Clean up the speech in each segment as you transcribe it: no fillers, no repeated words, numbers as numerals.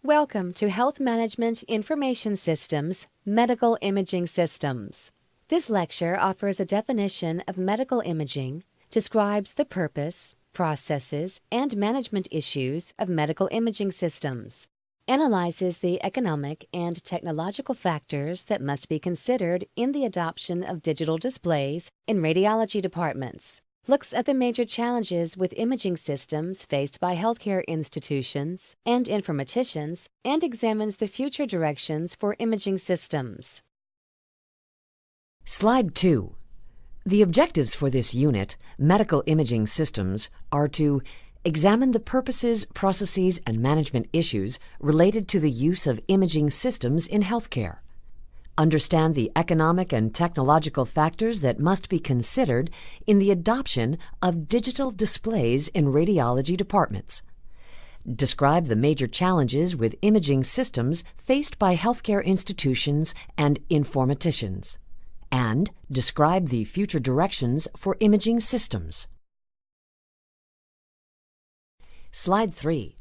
Welcome to Health Management Information Systems, Medical Imaging Systems. This lecture offers a definition of medical imaging, describes the purpose, processes, and management issues of medical imaging systems, analyzes the economic and technological factors that must be considered in the adoption of digital displays in radiology departments, looks at the major challenges with imaging systems faced by healthcare institutions and informaticians, and examines the future directions for imaging systems. Slide 2. The objectives for this unit, Medical Imaging Systems, are to examine the purposes, processes, and management issues related to the use of imaging systems in healthcare. Understand the economic and technological factors that must be considered in the adoption of digital displays in radiology departments. Describe the major challenges with imaging systems faced by healthcare institutions and informaticians. And describe the future directions for imaging systems. Slide 3.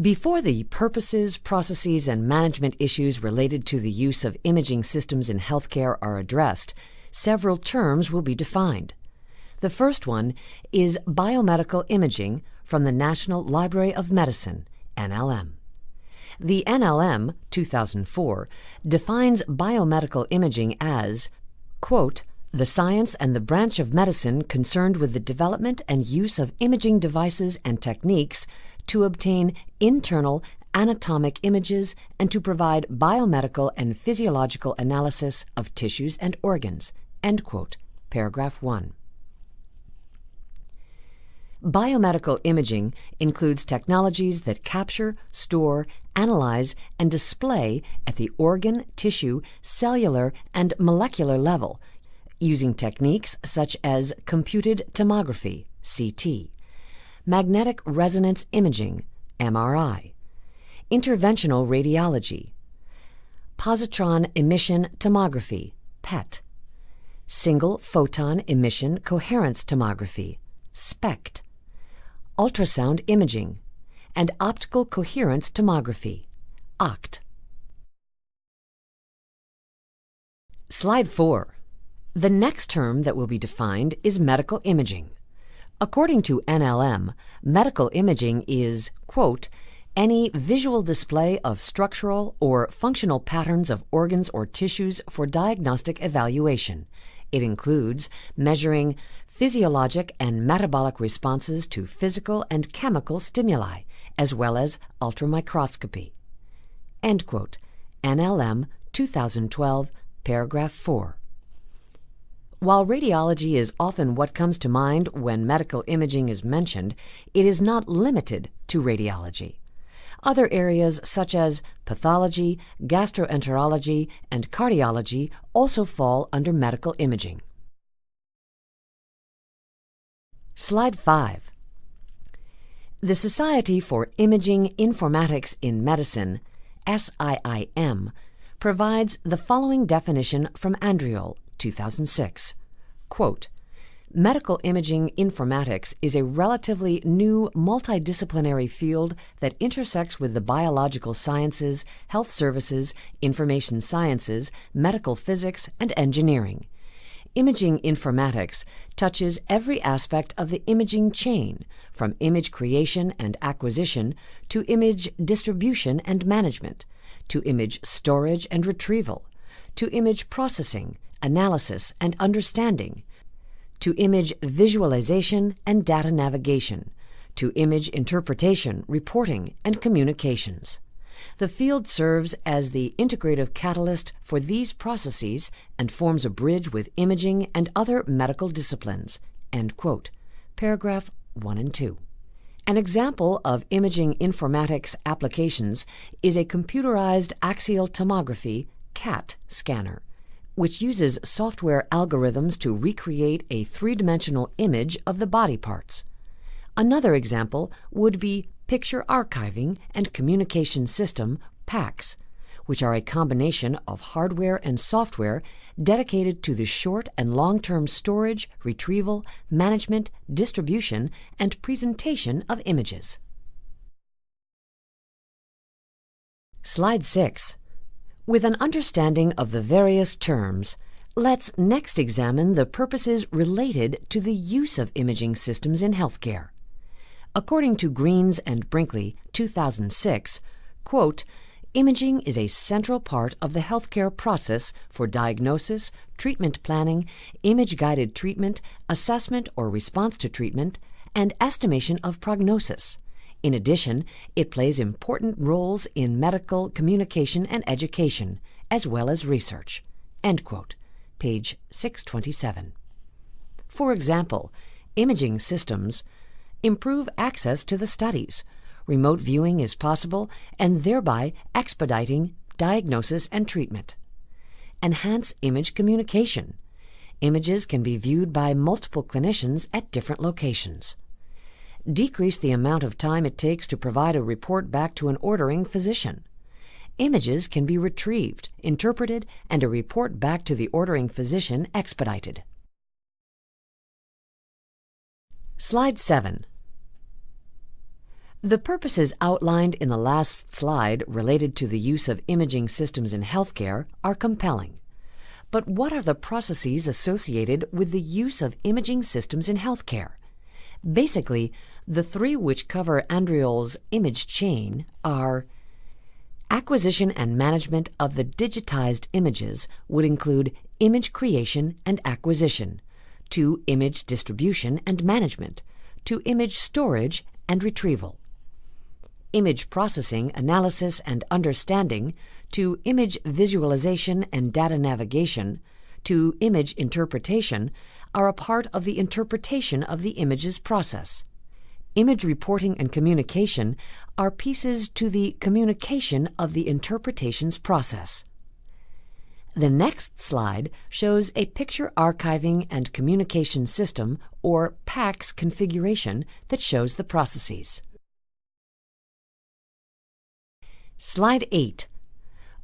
Before the purposes, processes, and management issues related to the use of imaging systems in healthcare are addressed, several terms will be defined. The first one is biomedical imaging from the National Library of Medicine, NLM. The NLM, 2004, defines biomedical imaging as, quote, the science and the branch of medicine concerned with the development and use of imaging devices and techniques to obtain internal anatomic images and to provide biomedical and physiological analysis of tissues and organs, end quote, paragraph 1. Biomedical imaging includes technologies that capture, store, analyze, and display at the organ, tissue, cellular, and molecular level, using techniques such as computed tomography, CT, magnetic resonance imaging, MRI, interventional radiology, positron emission tomography, PET, single photon emission coherence tomography, SPECT, ultrasound imaging, and optical coherence tomography, OCT. Slide 4. The next term that will be defined is medical imaging. According to NLM, medical imaging is, quote, any visual display of structural or functional patterns of organs or tissues for diagnostic evaluation. It includes measuring physiologic and metabolic responses to physical and chemical stimuli, as well as ultramicroscopy. End quote. NLM 2012, paragraph 4. While radiology is often what comes to mind when medical imaging is mentioned, it is not limited to radiology. Other areas such as pathology, gastroenterology, and cardiology also fall under medical imaging. Slide 5. The Society for Imaging Informatics in Medicine, SIIM, provides the following definition from Andriol, 2006. Quote, medical imaging informatics is a relatively new multidisciplinary field that intersects with the biological sciences, health services, information sciences, medical physics, and engineering. Imaging informatics touches every aspect of the imaging chain, from image creation and acquisition to image distribution and management, to image storage and retrieval, to image processing, analysis, and understanding, to image visualization and data navigation, to image interpretation, reporting, and communications. The field serves as the integrative catalyst for these processes and forms a bridge with imaging and other medical disciplines. End quote. Paragraph 1 and 2. An example of imaging informatics applications is a computerized axial tomography, CAT, scanner, which uses software algorithms to recreate a three-dimensional image of the body parts. Another example would be picture archiving and communication system, PACS, which are a combination of hardware and software dedicated to the short and long-term storage, retrieval, management, distribution, and presentation of images. Slide 6. With an understanding of the various terms, let's next examine the purposes related to the use of imaging systems in healthcare. According to Greens and Brinkley, 2006, quote, imaging is a central part of the healthcare process for diagnosis, treatment planning, image-guided treatment, assessment or response to treatment, and estimation of prognosis. In addition, it plays important roles in medical communication and education, as well as research. End quote. Page 627. For example, imaging systems improve access to the studies. Remote viewing is possible and thereby expediting diagnosis and treatment. Enhance image communication. Images can be viewed by multiple clinicians at different locations. Decrease the amount of time it takes to provide a report back to an ordering physician. Images can be retrieved, interpreted, and a report back to the ordering physician expedited. Slide 7. The purposes outlined in the last slide related to the use of imaging systems in healthcare are compelling. But what are the processes associated with the use of imaging systems in healthcare? Basically, the three which cover Andreol's image chain are: acquisition and management of the digitized images would include image creation and acquisition, to image distribution and management, to image storage and retrieval. Image processing, analysis, and understanding, to image visualization and data navigation, to image interpretation, are a part of the interpretation of the images process. Image reporting and communication are pieces to the communication of the interpretations process. The next slide shows a picture archiving and communication system, or PACS configuration, that shows the processes. Slide 8.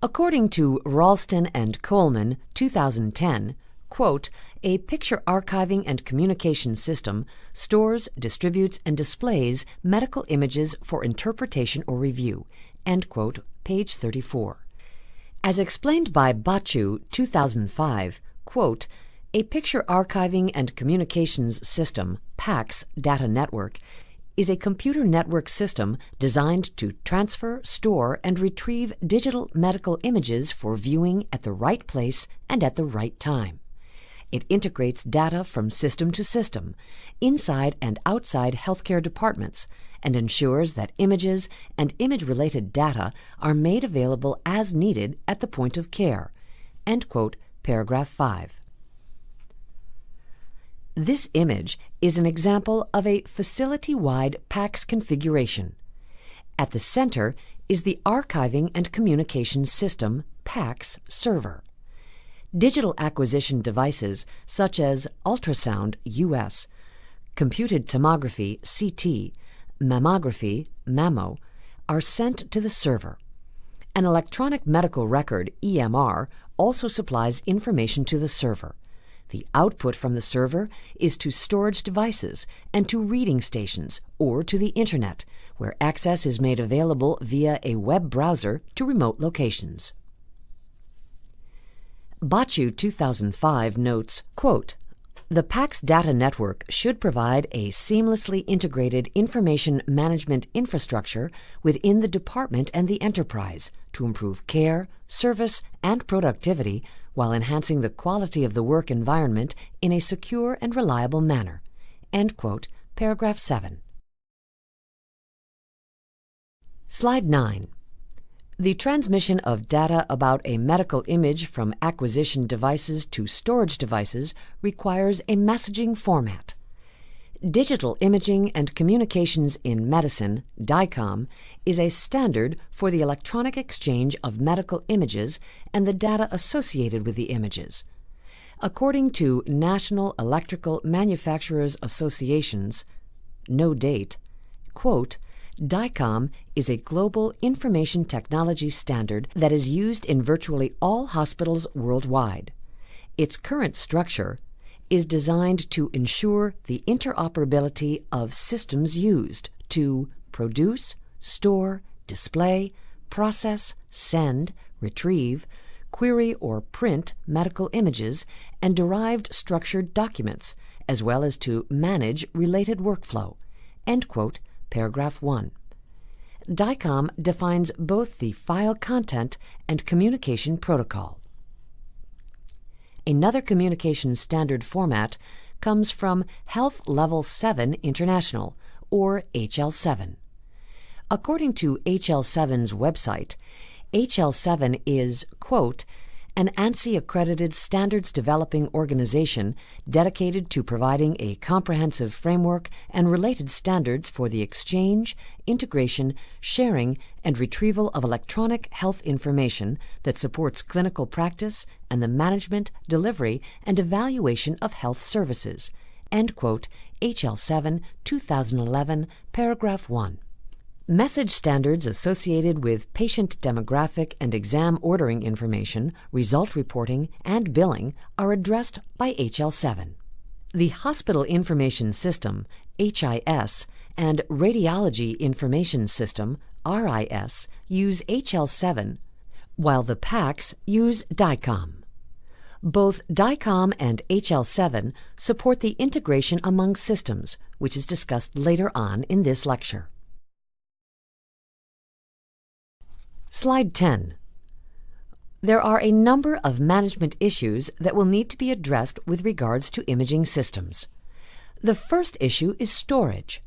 According to Ralston and Coleman, 2010, quote, a picture archiving and communication system stores, distributes, and displays medical images for interpretation or review, end quote, page 34. As explained by Bachu, 2005, quote, a picture archiving and communications system, PACS data network, is a computer network system designed to transfer, store, and retrieve digital medical images for viewing at the right place and at the right time. It integrates data from system to system, inside and outside healthcare departments, and ensures that images and image-related data are made available as needed at the point of care. End quote, paragraph 5. This image is an example of a facility-wide PACS configuration. At the center is the Archiving and Communications System, PACS, server. Digital acquisition devices such as ultrasound, US, computed tomography, CT, mammography, MAMO, are sent to the server. An electronic medical record, EMR, also supplies information to the server. The output from the server is to storage devices and to reading stations or to the Internet, where access is made available via a web browser to remote locations. Bachu 2005 notes, quote, the PACS data network should provide a seamlessly integrated information management infrastructure within the department and the enterprise to improve care, service, and productivity while enhancing the quality of the work environment in a secure and reliable manner. End quote, paragraph 7. Slide 9. The transmission of data about a medical image from acquisition devices to storage devices requires a messaging format. Digital Imaging and Communications in Medicine, DICOM, is a standard for the electronic exchange of medical images and the data associated with the images. According to National Electrical Manufacturers Associations, no date, quote, DICOM is a global information technology standard that is used in virtually all hospitals worldwide. Its current structure is designed to ensure the interoperability of systems used to produce, store, display, process, send, retrieve, query or print medical images and derived structured documents, as well as to manage related workflow." End quote, paragraph 1. DICOM defines both the file content and communication protocol. Another communication standard format comes from Health Level 7 International, or HL7. According to HL7's website, HL7 is, quote, "an ANSI-accredited standards developing organization dedicated to providing a comprehensive framework and related standards for the exchange, integration, sharing, and retrieval of electronic health information that supports clinical practice and the management, delivery, and evaluation of health services." End quote, HL7, 2011, paragraph 1. Message standards associated with patient demographic and exam ordering information, result reporting, and billing are addressed by HL7. The Hospital Information System, HIS, and Radiology Information System, RIS, use HL7, while the PACS use DICOM. Both DICOM and HL7 support the integration among systems, which is discussed later on in this lecture. Slide 10. There are a number of management issues that will need to be addressed with regards to imaging systems. The first issue is storage.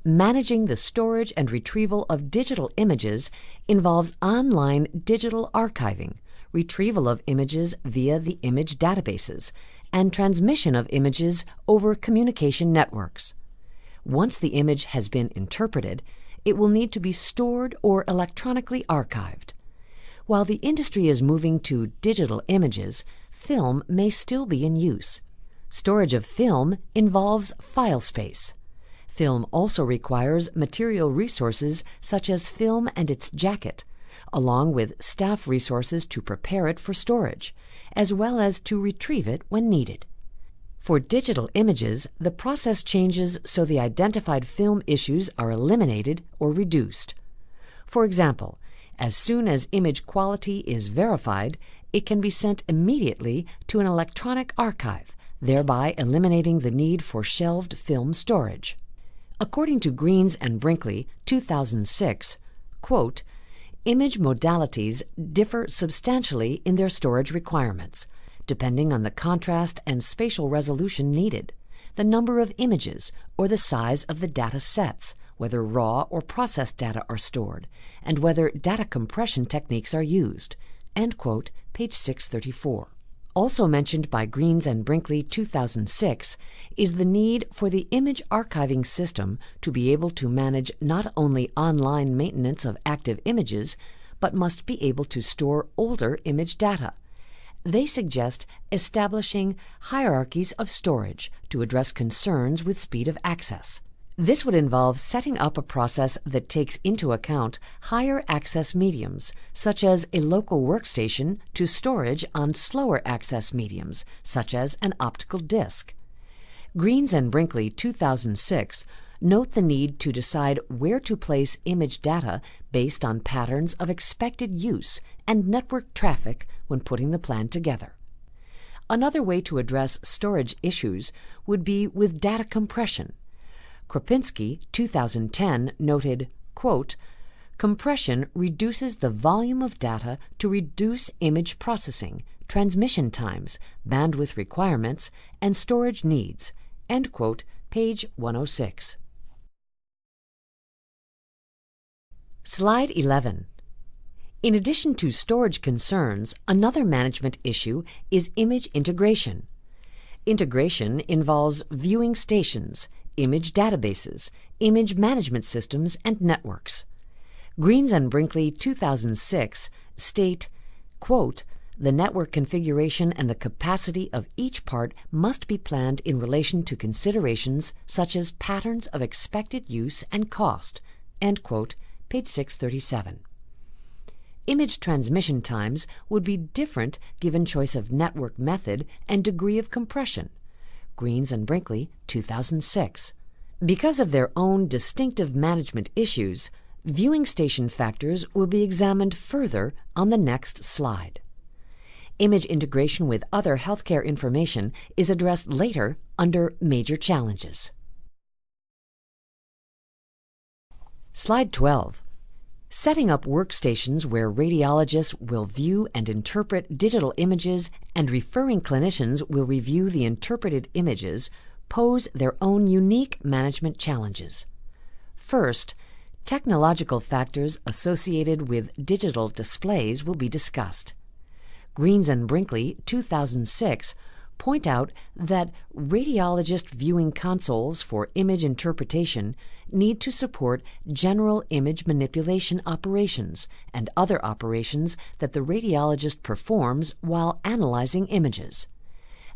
Managing the storage and retrieval of digital images involves online digital archiving, retrieval of images via the image databases, and transmission of images over communication networks. Once the image has been interpreted, it will need to be stored or electronically archived. While the industry is moving to digital images, film may still be in use. Storage of film involves file space. Film also requires material resources such as film and its jacket, along with staff resources to prepare it for storage, as well as to retrieve it when needed. For digital images, the process changes so the identified film issues are eliminated or reduced. For example, as soon as image quality is verified, it can be sent immediately to an electronic archive, thereby eliminating the need for shelved film storage. According to Greens and Brinkley, 2006, quote, "Image modalities differ substantially in their storage requirements, depending on the contrast and spatial resolution needed, the number of images, or the size of the data sets, whether raw or processed data are stored, and whether data compression techniques are used." End quote, page 634. Also mentioned by Greens and Brinkley 2006 is the need for the image archiving system to be able to manage not only online maintenance of active images, but must be able to store older image data. They suggest establishing hierarchies of storage to address concerns with speed of access. This would involve setting up a process that takes into account higher access mediums, such as a local workstation, to storage on slower access mediums, such as an optical disc. Greens and Brinkley 2006 note the need to decide where to place image data based on patterns of expected use and network traffic when putting the plan together. Another way to address storage issues would be with data compression. Kropinski, 2010, noted, quote, "Compression reduces the volume of data to reduce image processing, transmission times, bandwidth requirements, and storage needs." End quote, page 106. Slide 11. In addition to storage concerns, another management issue is image integration. Integration involves viewing stations, image databases, image management systems, and networks. Greens and Brinkley 2006 state, quote, "The network configuration and the capacity of each part must be planned in relation to considerations such as patterns of expected use and cost." End quote, page 637. Image transmission times would be different given choice of network method and degree of compression. Greens and Brinkley, 2006. Because of their own distinctive management issues, Viewing station factors will be examined further on the next slide. Image integration with other healthcare information is addressed later under Major Challenges. Slide 12. Setting up workstations where radiologists will view and interpret digital images and referring clinicians will review the interpreted images pose their own unique management challenges. First, technological factors associated with digital displays will be discussed. Greens and Brinkley, 2006, point out that radiologist viewing consoles for image interpretation need to support general image manipulation operations and other operations that the radiologist performs while analyzing images.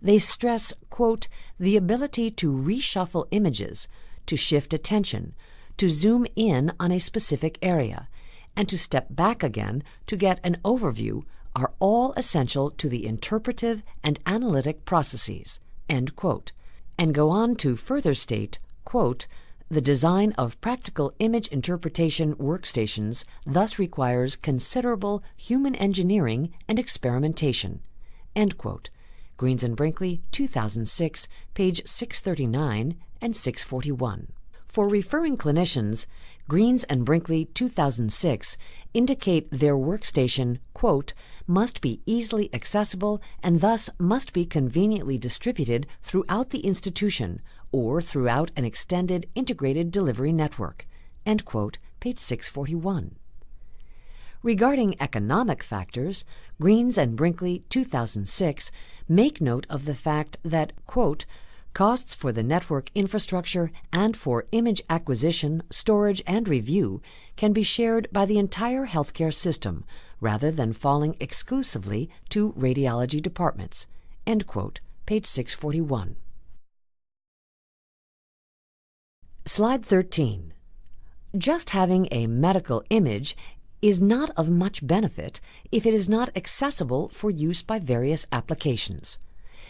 They stress, quote, the ability to reshuffle images, to shift attention, to zoom in on a specific area, and to step back again to get an overview are all essential to the interpretive and analytic processes, end quote, and go on to further state, quote, the design of practical image interpretation workstations thus requires considerable human engineering and experimentation, end quote. Greens and Brinkley, 2006, page 639 and 641. For referring clinicians, Greens and Brinkley, 2006, indicate their workstation, quote, must be easily accessible and thus must be conveniently distributed throughout the institution or throughout an extended integrated delivery network, end quote, page 641. Regarding economic factors, Greens and Brinkley, 2006, make note of the fact that, quote, costs for the network infrastructure and for image acquisition, storage, and review can be shared by the entire healthcare system rather than falling exclusively to radiology departments, end quote, page 641. Slide 13. Just having a medical image is not of much benefit if it is not accessible for use by various applications.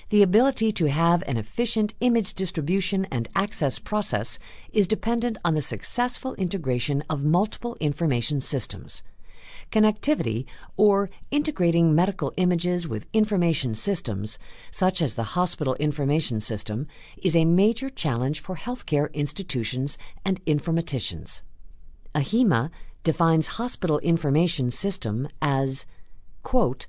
The ability to have an efficient image distribution and access process is dependent on the successful integration of multiple information systems. Connectivity, or integrating medical images with information systems, such as the Hospital Information System, is a major challenge for healthcare institutions and informaticians. AHIMA defines Hospital Information System as, quote,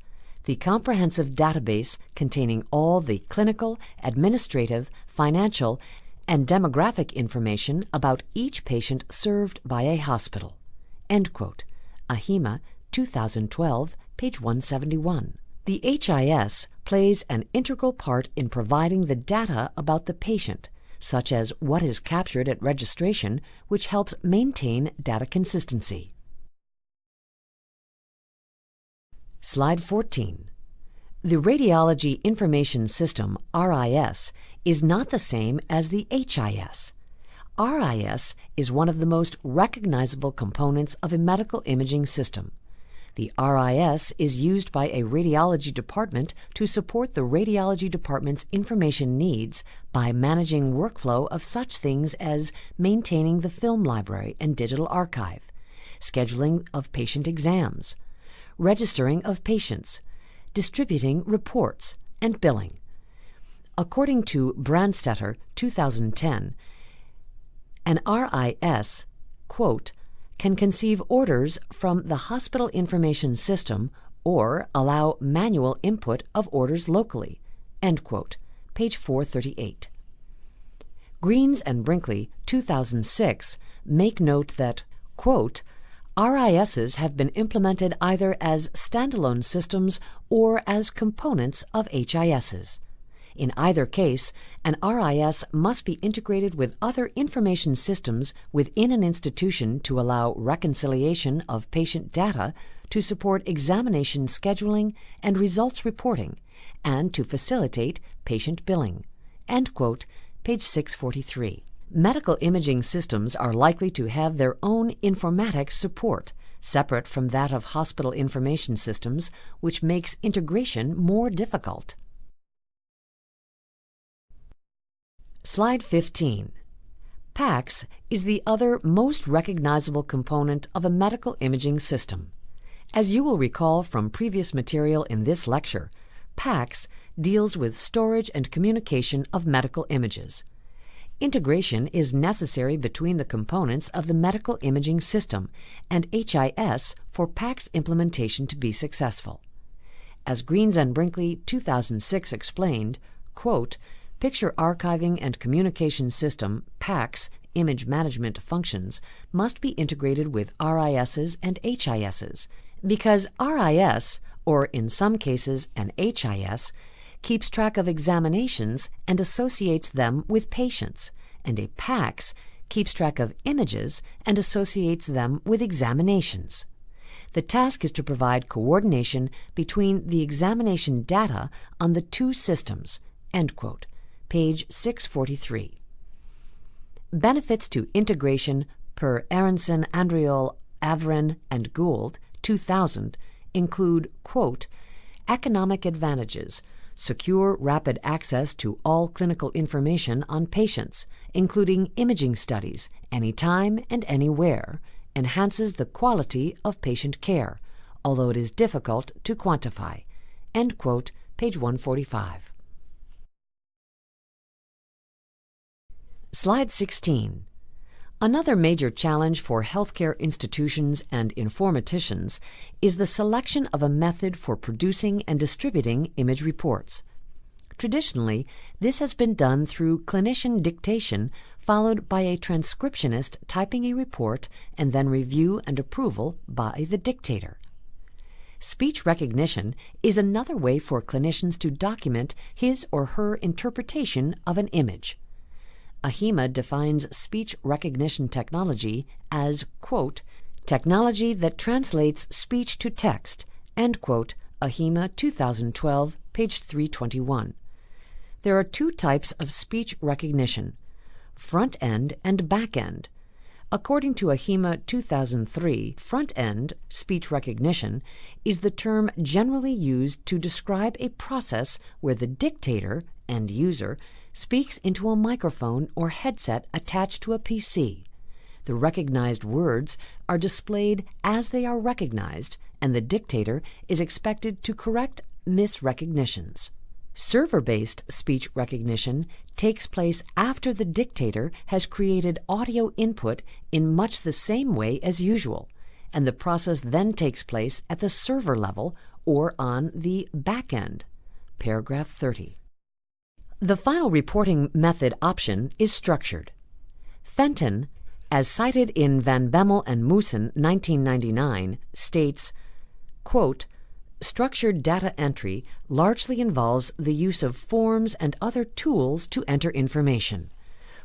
the comprehensive database containing all the clinical, administrative, financial, and demographic information about each patient served by a hospital, end quote. AHIMA, 2012, page 171. The HIS plays an integral part in providing the data about the patient, such as what is captured at registration, which helps maintain data consistency. Slide 14. The Radiology Information System, RIS, is not the same as the HIS. RIS is one of the most recognizable components of a medical imaging system. The RIS is used by a radiology department to support the radiology department's information needs by managing workflow of such things as maintaining the film library and digital archive, scheduling of patient exams, registering of patients, distributing reports, and billing. According to Brandstetter, 2010, an RIS, quote, can conceive orders from the hospital information system or allow manual input of orders locally, end quote, page 438. Greens and Brinkley, 2006, make note that, quote, RISs have been implemented either as standalone systems or as components of HISs. In either case, an RIS must be integrated with other information systems within an institution to allow reconciliation of patient data to support examination scheduling and results reporting, and to facilitate patient billing. End quote, page 643. Medical imaging systems are likely to have their own informatics support, separate from that of hospital information systems, which makes integration more difficult. Slide 15. PACS is the other most recognizable component of a medical imaging system. As you will recall from previous material in this lecture, PACS deals with storage and communication of medical images. Integration is necessary between the components of the medical imaging system and HIS for PACS implementation to be successful. As Greens and Brinkley 2006 explained, quote, Picture Archiving and Communication System, PACS, image management functions must be integrated with RISs and HISs, because RIS, or in some cases an HIS, keeps track of examinations and associates them with patients, and a PACS keeps track of images and associates them with examinations. The task is to provide coordination between the examination data on the two systems, end quote, page 643. Benefits to integration per Aronson, Andriol, Avren, and Gould, 2000, include, quote, economic advantages, secure rapid access to all clinical information on patients, including imaging studies, anytime and anywhere, enhances the quality of patient care, although it is difficult to quantify, end quote, page 145. Slide 16. Another major challenge for healthcare institutions and informaticians is the selection of a method for producing and distributing image reports. Traditionally, this has been done through clinician dictation, followed by a transcriptionist typing a report and then review and approval by the dictator. Speech recognition is another way for clinicians to document his or her interpretation of an image. AHIMA defines speech recognition technology as, quote, technology that translates speech to text, end quote, AHIMA 2012, page 321. There are two types of speech recognition, front-end and back-end. According to AHIMA 2003, front-end speech recognition is the term generally used to describe a process where the dictator, end user, speaks into a microphone or headset attached to a PC. The recognized words are displayed as they are recognized, and the dictator is expected to correct misrecognitions. Server-based speech recognition takes place after the dictator has created audio input in much the same way as usual, and the process then takes place at the server level or on the back end. Paragraph 30. The final reporting method option is structured. Fenton, as cited in Van Bemmel and Moosen 1999, states, quote, structured data entry largely involves the use of forms and other tools to enter information.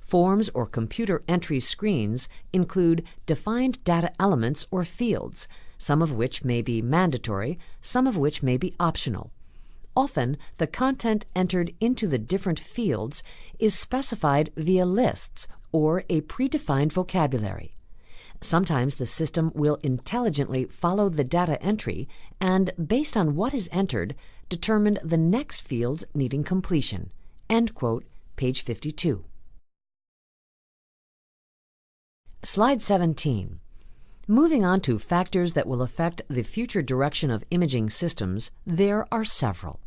Forms or computer entry screens include defined data elements or fields, some of which may be mandatory, some of which may be optional. Often, the content entered into the different fields is specified via lists or a predefined vocabulary. Sometimes the system will intelligently follow the data entry and, based on what is entered, determine the next fields needing completion. End quote, page 52. Slide 17. Moving on to factors that will affect the future direction of imaging systems, there are several.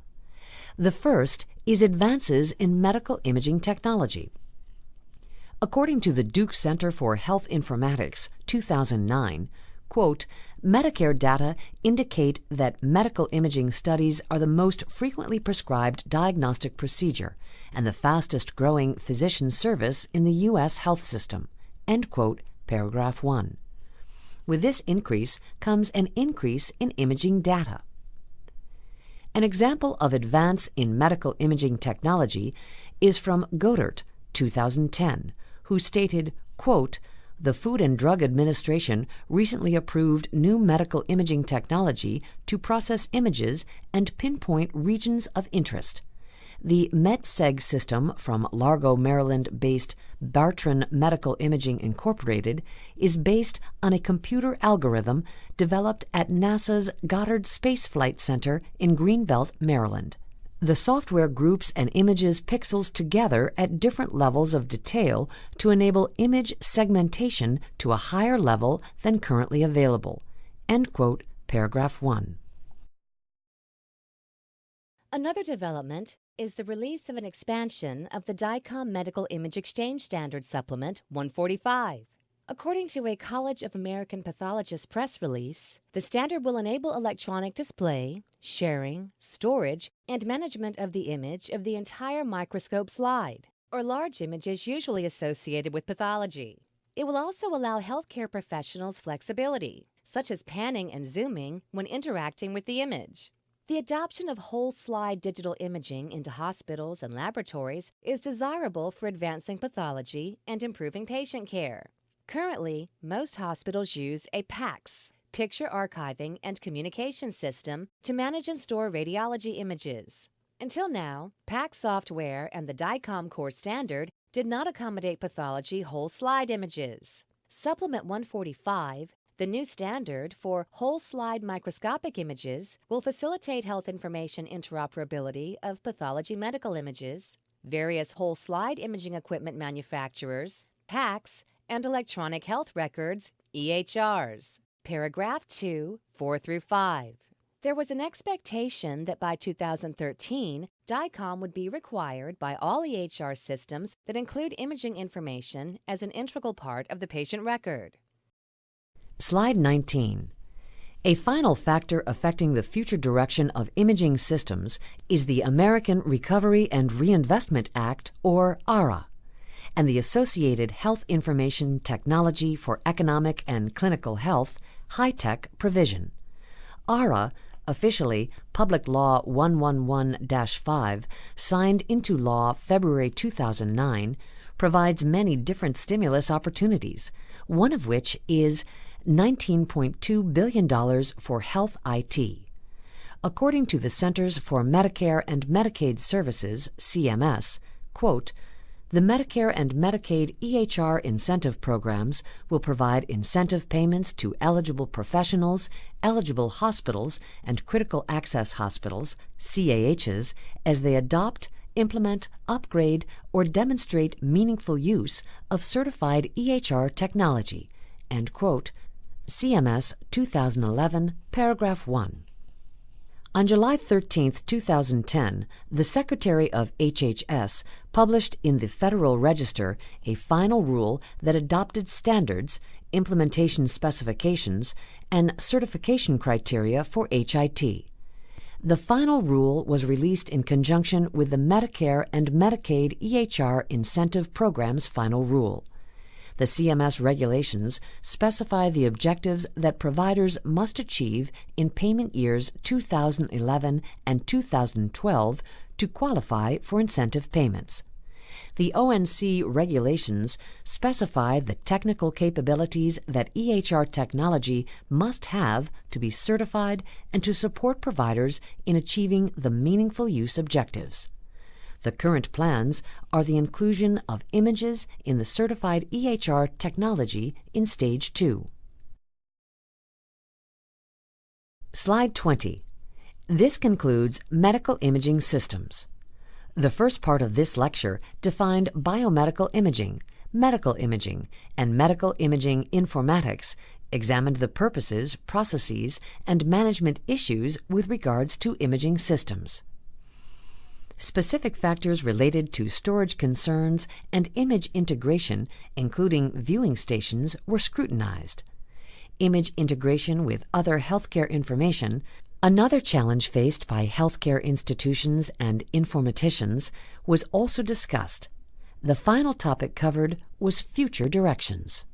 The first is advances in medical imaging technology. According to the Duke Center for Health Informatics, 2009, quote, Medicare data indicate that medical imaging studies are the most frequently prescribed diagnostic procedure and the fastest growing physician service in the U.S. health system, end quote, paragraph 1. With this increase comes an increase in imaging data. An example of advance in medical imaging technology is from Godert, 2010, who stated, quote, the Food and Drug Administration recently approved new medical imaging technology to process images and pinpoint regions of interest. The MedSeg system from Largo, Maryland-based Bartran Medical Imaging Incorporated is based on a computer algorithm developed at NASA's Goddard Space Flight Center in Greenbelt, Maryland. The software groups an image's pixels together at different levels of detail to enable image segmentation to a higher level than currently available. End quote, paragraph 1. Another development is the release of an expansion of the DICOM Medical Image Exchange Standard Supplement 145. According to a College of American Pathologists press release, the standard will enable electronic display, sharing, storage, and management of the image of the entire microscope slide, or large images usually associated with pathology. It will also allow healthcare professionals flexibility, such as panning and zooming when interacting with the image. The adoption of whole slide digital imaging into hospitals and laboratories is desirable for advancing pathology and improving patient care. Currently, most hospitals use a PACS, Picture Archiving and Communication System, to manage and store radiology images. Until now, PACS software and the DICOM core standard did not accommodate pathology whole slide images. Supplement 145, the new standard for whole slide microscopic images, will facilitate health information interoperability of pathology medical images, various whole slide imaging equipment manufacturers, PACS, and electronic health records, EHRs. Paragraph 2, 4 through 5. There was an expectation that by 2013, DICOM would be required by all EHR systems that include imaging information as an integral part of the patient record. Slide 19. A final factor affecting the future direction of imaging systems is the American Recovery and Reinvestment Act, or ARRA, and the associated Health Information Technology for Economic and Clinical Health, HITC provision. ARRA, officially Public Law 111-5, signed into law February 2009, provides many different stimulus opportunities, one of which is $19.2 billion for health IT. According to the Centers for Medicare and Medicaid Services, CMS, quote, the Medicare and Medicaid EHR incentive programs will provide incentive payments to eligible professionals, eligible hospitals, and critical access hospitals, CAHs, as they adopt, implement, upgrade, or demonstrate meaningful use of certified EHR technology. End quote. CMS 2011, paragraph 1. On July 13, 2010, the Secretary of HHS published in the Federal Register a final rule that adopted standards, implementation specifications, and certification criteria for HIT. The final rule was released in conjunction with the Medicare and Medicaid EHR Incentive Program's final rule. The CMS regulations specify the objectives that providers must achieve in payment years 2011 and 2012 to qualify for incentive payments. The ONC regulations specify the technical capabilities that EHR technology must have to be certified and to support providers in achieving the meaningful use objectives. The current plans are the inclusion of images in the certified EHR technology in Stage 2. Slide 20. This concludes medical imaging systems. The first part of this lecture defined biomedical imaging, medical imaging, and medical imaging informatics, examined the purposes, processes, and management issues with regards to imaging systems. Specific factors related to storage concerns and image integration, including viewing stations, were scrutinized. Image integration with other healthcare information, another challenge faced by healthcare institutions and informaticians, was also discussed. The final topic covered was future directions.